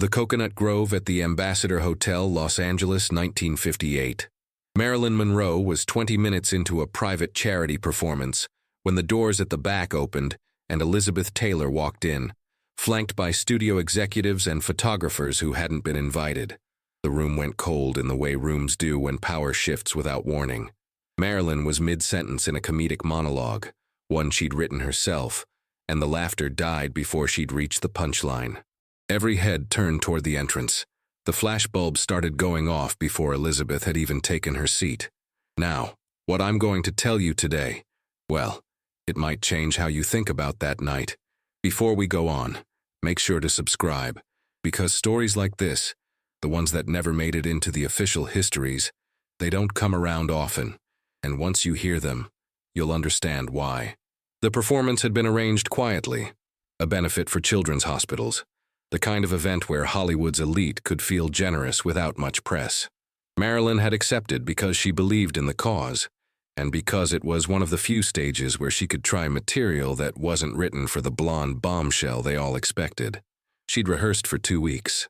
The Coconut Grove at the Ambassador Hotel, Los Angeles, 1958. Marilyn Monroe was 20 minutes into a private charity performance when the doors at the back opened and Elizabeth Taylor walked in, flanked by studio executives and photographers who hadn't been invited. The room went cold in the way rooms do when power shifts without warning. Marilyn was mid-sentence in a comedic monologue, one she'd written herself, and the laughter died before she'd reached the punchline. Every head turned toward the entrance. The flashbulbs started going off before Elizabeth had even taken her seat. Now, what I'm going to tell you today, well, it might change how you think about that night. Before we go on, make sure to subscribe, because stories like this, the ones that never made it into the official histories, they don't come around often, and once you hear them, you'll understand why. The performance had been arranged quietly, a benefit for children's hospitals, the kind of event where Hollywood's elite could feel generous without much press. Marilyn had accepted because she believed in the cause, and because it was one of the few stages where she could try material that wasn't written for the blonde bombshell they all expected. She'd rehearsed for 2 weeks.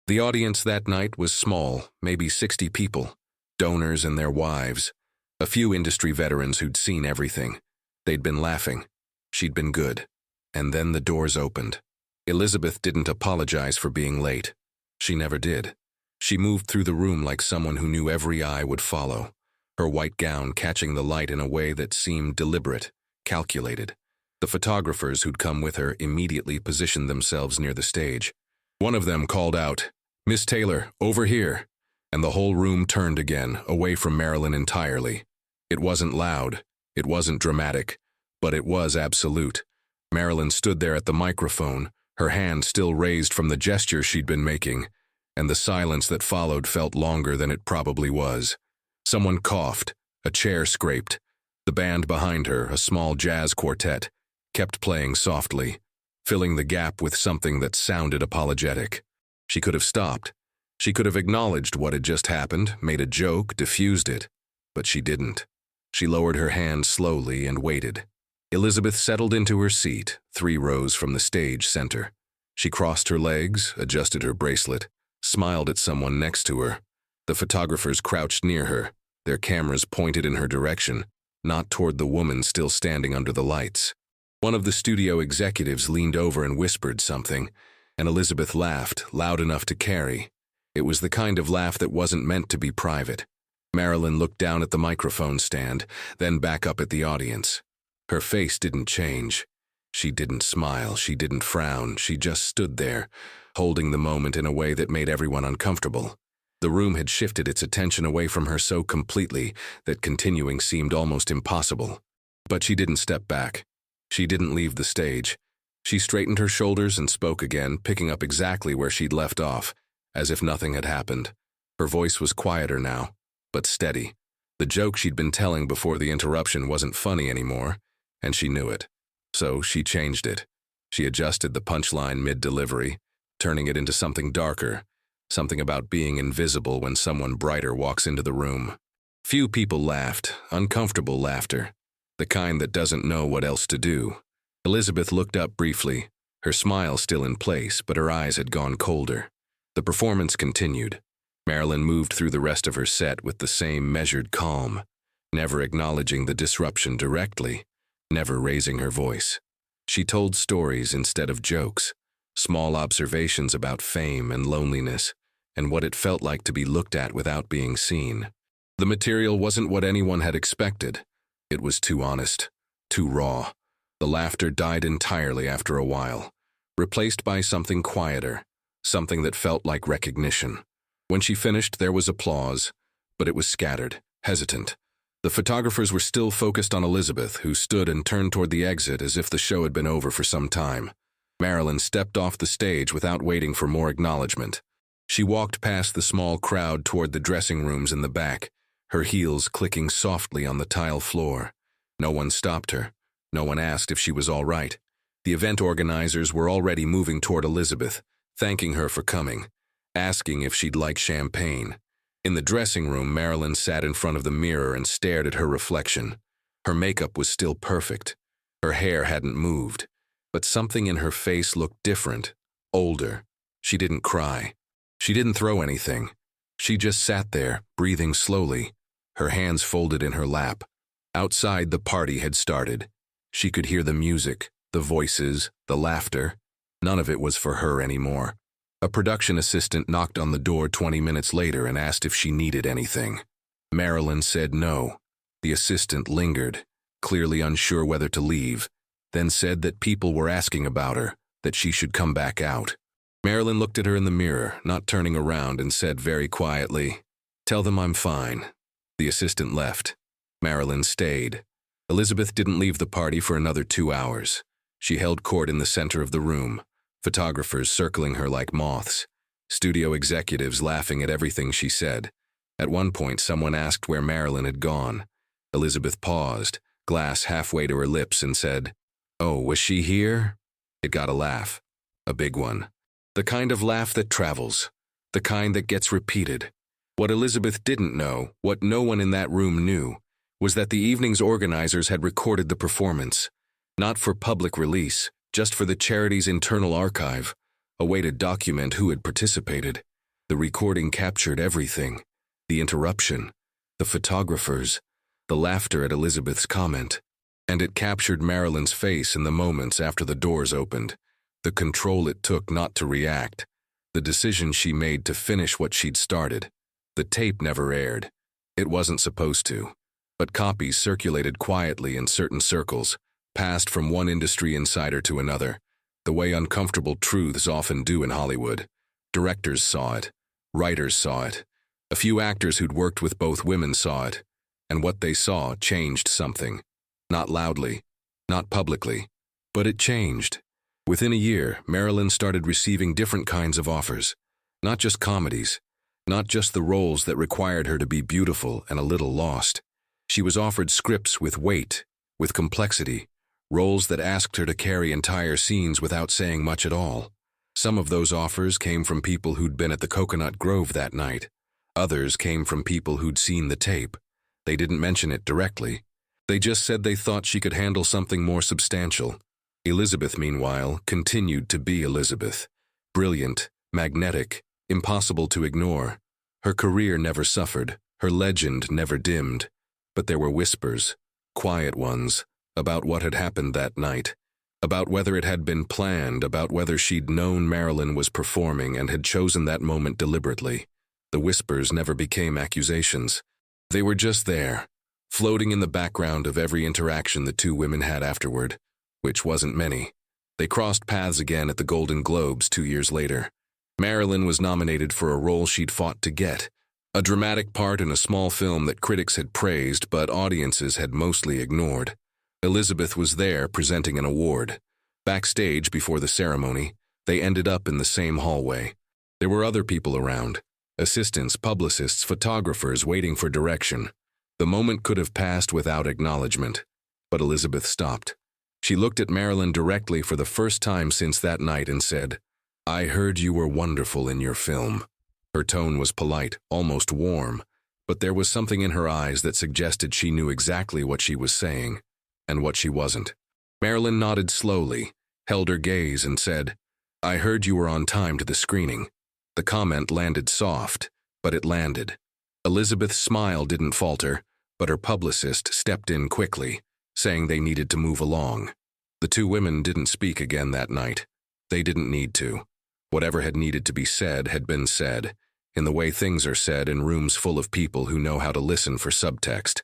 The audience that night was small, maybe 60 people, donors and their wives, a few industry veterans who'd seen everything. They'd been laughing. She'd been good. And then the doors opened. Elizabeth didn't apologize for being late. She never did. She moved through the room like someone who knew every eye would follow, her white gown catching the light in a way that seemed deliberate, calculated. The photographers who'd come with her immediately positioned themselves near the stage. One of them called out, "Miss Taylor, over here," and the whole room turned again, away from Marilyn entirely. It wasn't loud, it wasn't dramatic, but it was absolute. Marilyn stood there at the microphone, her hand still raised from the gesture she'd been making, and the silence that followed felt longer than it probably was. Someone coughed, a chair scraped. The band behind her, a small jazz quartet, kept playing softly, filling the gap with something that sounded apologetic. She could have stopped. She could have acknowledged what had just happened, made a joke, diffused it. But she didn't. She lowered her hand slowly and waited. Elizabeth settled into her seat, 3 rows from the stage center. She crossed her legs, adjusted her bracelet, smiled at someone next to her. The photographers crouched near her, their cameras pointed in her direction, not toward the woman still standing under the lights. One of the studio executives leaned over and whispered something, and Elizabeth laughed, loud enough to carry. It was the kind of laugh that wasn't meant to be private. Marilyn looked down at the microphone stand, then back up at the audience. Her face didn't change. She didn't smile, she didn't frown, she just stood there, holding the moment in a way that made everyone uncomfortable. The room had shifted its attention away from her so completely that continuing seemed almost impossible. But she didn't step back. She didn't leave the stage. She straightened her shoulders and spoke again, picking up exactly where she'd left off, as if nothing had happened. Her voice was quieter now, but steady. The joke she'd been telling before the interruption wasn't funny anymore, and she knew it. So she changed it. She adjusted the punchline mid-delivery, turning it into something darker, something about being invisible when someone brighter walks into the room. Few people laughed, uncomfortable laughter, the kind that doesn't know what else to do. Elizabeth looked up briefly, her smile still in place, but her eyes had gone colder. The performance continued. Marilyn moved through the rest of her set with the same measured calm, never acknowledging the disruption directly, never raising her voice. She told stories instead of jokes, small observations about fame and loneliness, and what it felt like to be looked at without being seen. The material wasn't what anyone had expected. It was too honest, too raw. The laughter died entirely after a while, replaced by something quieter, something that felt like recognition. When she finished, there was applause, but it was scattered, hesitant. The photographers were still focused on Elizabeth, who stood and turned toward the exit as if the show had been over for some time. Marilyn stepped off the stage without waiting for more acknowledgement. She walked past the small crowd toward the dressing rooms in the back, her heels clicking softly on the tile floor. No one stopped her. No one asked if she was all right. The event organizers were already moving toward Elizabeth, thanking her for coming, asking if she'd like champagne. In the dressing room, Marilyn sat in front of the mirror and stared at her reflection. Her makeup was still perfect. Her hair hadn't moved, but something in her face looked different, older, She didn't cry. She didn't throw anything. She just sat there, breathing slowly, her hands folded in her lap. Outside, the party had started. She could hear the music, the voices, the laughter. None of it was for her anymore. A production assistant knocked on the door 20 minutes later and asked if she needed anything. Marilyn said no. The assistant lingered, clearly unsure whether to leave, then said that people were asking about her, that she should come back out. Marilyn looked at her in the mirror, not turning around, and said very quietly, "Tell them I'm fine." The assistant left. Marilyn stayed. Elizabeth didn't leave the party for another 2 hours. She held court in the center of the room, photographers circling her like moths, studio executives laughing at everything she said. At one point, someone asked where Marilyn had gone. Elizabeth paused, glass halfway to her lips, and said, "Oh, was she here?" It got a laugh. A big one. The kind of laugh that travels. The kind that gets repeated. What Elizabeth didn't know, what no one in that room knew, was that the evening's organizers had recorded the performance. Not for public release, just for the charity's internal archive, a way to document who had participated. The recording captured everything. The interruption, the photographers, the laughter at Elizabeth's comment. And it captured Marilyn's face in the moments after the doors opened. The control it took not to react. The decision she made to finish what she'd started. The tape never aired. It wasn't supposed to. But copies circulated quietly in certain circles, passed from one industry insider to another, the way uncomfortable truths often do in Hollywood. Directors saw it. Writers saw it. A few actors who'd worked with both women saw it. And what they saw changed something. Not loudly, not publicly, but it changed. Within a year, Marilyn started receiving different kinds of offers. Not just comedies, not just the roles that required her to be beautiful and a little lost. She was offered scripts with weight, with complexity, roles that asked her to carry entire scenes without saying much at all. Some of those offers came from people who'd been at the Coconut Grove that night. Others came from people who'd seen the tape. They didn't mention it directly. They just said they thought she could handle something more substantial. Elizabeth, meanwhile, continued to be Elizabeth. Brilliant, magnetic, impossible to ignore. Her career never suffered, her legend never dimmed. But there were whispers, quiet ones, about what had happened that night. About whether it had been planned, about whether she'd known Marilyn was performing and had chosen that moment deliberately. The whispers never became accusations. They were just there, floating in the background of every interaction the two women had afterward. Which wasn't many. They crossed paths again at the Golden Globes 2 years later. Marilyn was nominated for a role she'd fought to get, a dramatic part in a small film that critics had praised but audiences had mostly ignored. Elizabeth was there presenting an award. Backstage before the ceremony, they ended up in the same hallway. There were other people around, assistants, publicists, photographers waiting for direction. The moment could have passed without acknowledgement, but Elizabeth stopped. She looked at Marilyn directly for the first time since that night and said, "I heard you were wonderful in your film." Her tone was polite, almost warm, but there was something in her eyes that suggested she knew exactly what she was saying, and what she wasn't. Marilyn nodded slowly, held her gaze, and said, "I heard you were on time to the screening." The comment landed soft, but it landed. Elizabeth's smile didn't falter, but her publicist stepped in quickly, saying they needed to move along. The two women didn't speak again that night. They didn't need to. Whatever had needed to be said had been said, in the way things are said in rooms full of people who know how to listen for subtext.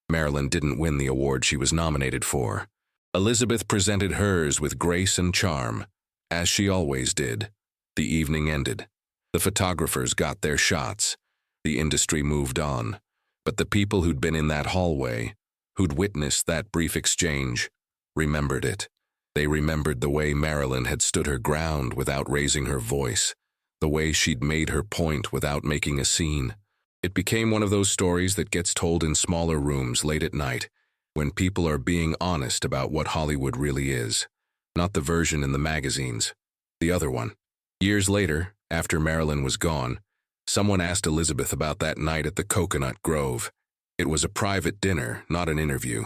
Marilyn didn't win the award she was nominated for. Elizabeth presented hers with grace and charm, as she always did. The evening ended. The photographers got their shots. The industry moved on. But the people who'd been in that hallway, who'd witnessed that brief exchange, remembered it. They remembered the way Marilyn had stood her ground without raising her voice, the way she'd made her point without making a scene. It became one of those stories that gets told in smaller rooms late at night, when people are being honest about what Hollywood really is. Not the version in the magazines, the other one. Years later, after Marilyn was gone, someone asked Elizabeth about that night at the Coconut Grove. It was a private dinner, not an interview,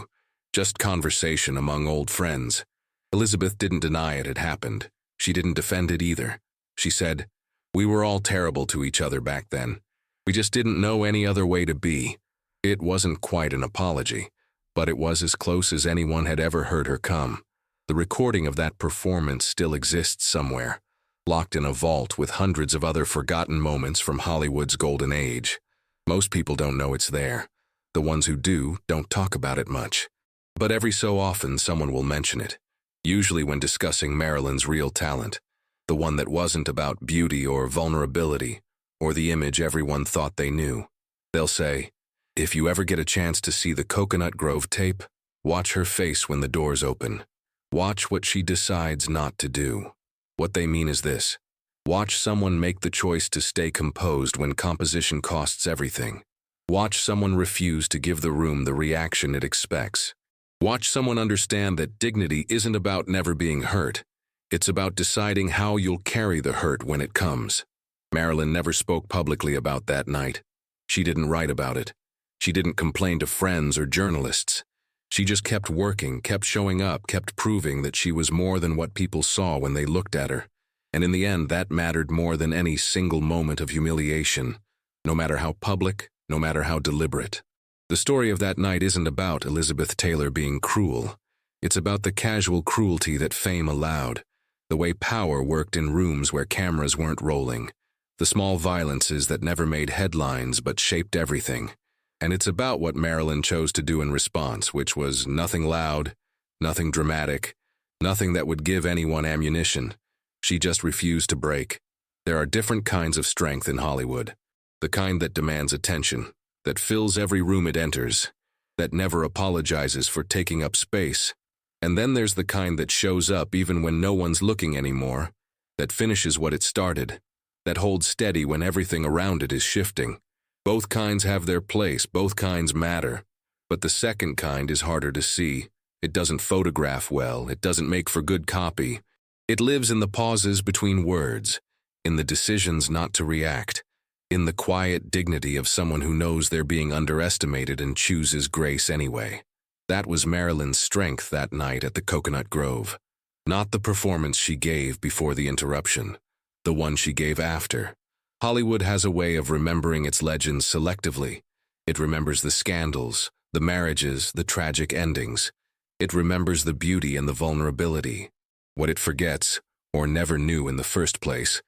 just conversation among old friends. Elizabeth didn't deny it had happened. She didn't defend it either. She said, We were all terrible to each other back then. We just didn't know any other way to be. It wasn't quite an apology, but it was as close as anyone had ever heard her come. The recording of that performance still exists somewhere, locked in a vault with hundreds of other forgotten moments from Hollywood's golden age. Most people don't know it's there. The ones who do don't talk about it much. But every so often someone will mention it, usually when discussing Marilyn's real talent, the one that wasn't about beauty or vulnerability or the image everyone thought they knew. They'll say, "If you ever get a chance to see the Coconut Grove tape, watch her face when the doors open. Watch what she decides not to do." What they mean is this: watch someone make the choice to stay composed when composition costs everything. Watch someone refuse to give the room the reaction it expects. Watch someone understand that dignity isn't about never being hurt. It's about deciding how you'll carry the hurt when it comes. Marilyn never spoke publicly about that night. She didn't write about it. She didn't complain to friends or journalists. She just kept working, kept showing up, kept proving that she was more than what people saw when they looked at her. And in the end, that mattered more than any single moment of humiliation, no matter how public, no matter how deliberate. The story of that night isn't about Elizabeth Taylor being cruel. It's about the casual cruelty that fame allowed, the way power worked in rooms where cameras weren't rolling, the small violences that never made headlines but shaped everything. And it's about what Marilyn chose to do in response, which was nothing loud, nothing dramatic, nothing that would give anyone ammunition. She just refused to break. There are different kinds of strength in Hollywood. The kind that demands attention, that fills every room it enters, that never apologizes for taking up space. And then there's the kind that shows up even when no one's looking anymore, that finishes what it started, that holds steady when everything around it is shifting. Both kinds have their place, both kinds matter. But the second kind is harder to see. It doesn't photograph well, it doesn't make for good copy. It lives in the pauses between words, in the decisions not to react, in the quiet dignity of someone who knows they're being underestimated and chooses grace anyway. That was Marilyn's strength that night at the Coconut Grove. Not the performance she gave before the interruption, the one she gave after. Hollywood has a way of remembering its legends selectively. It remembers the scandals, the marriages, the tragic endings. It remembers the beauty and the vulnerability. What it forgets, or never knew in the first place,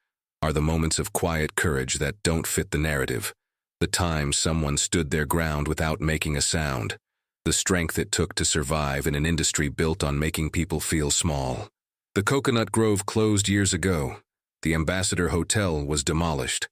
are the moments of quiet courage that don't fit the narrative, the times someone stood their ground without making a sound, the strength it took to survive in an industry built on making people feel small. The Coconut Grove closed years ago. The Ambassador Hotel was demolished.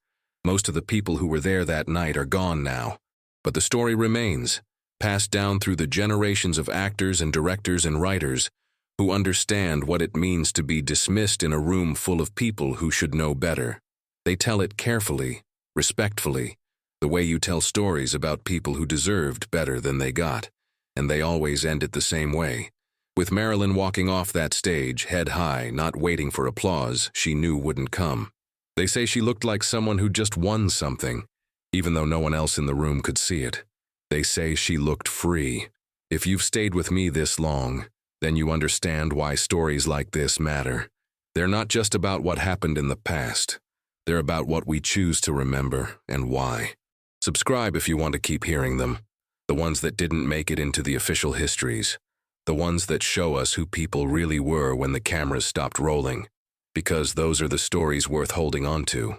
Most of the people who were there that night are gone now. But the story remains, passed down through the generations of actors and directors and writers who understand what it means to be dismissed in a room full of people who should know better. They tell it carefully, respectfully, the way you tell stories about people who deserved better than they got, and they always end it the same way. With Marilyn walking off that stage, head high, not waiting for applause she knew wouldn't come. They say she looked like someone who just won something, even though no one else in the room could see it. They say she looked free. If you've stayed with me this long, then you understand why stories like this matter. They're not just about what happened in the past. They're about what we choose to remember and why. Subscribe if you want to keep hearing them. The ones that didn't make it into the official histories. The ones that show us who people really were when the cameras stopped rolling. Because those are the stories worth holding on to.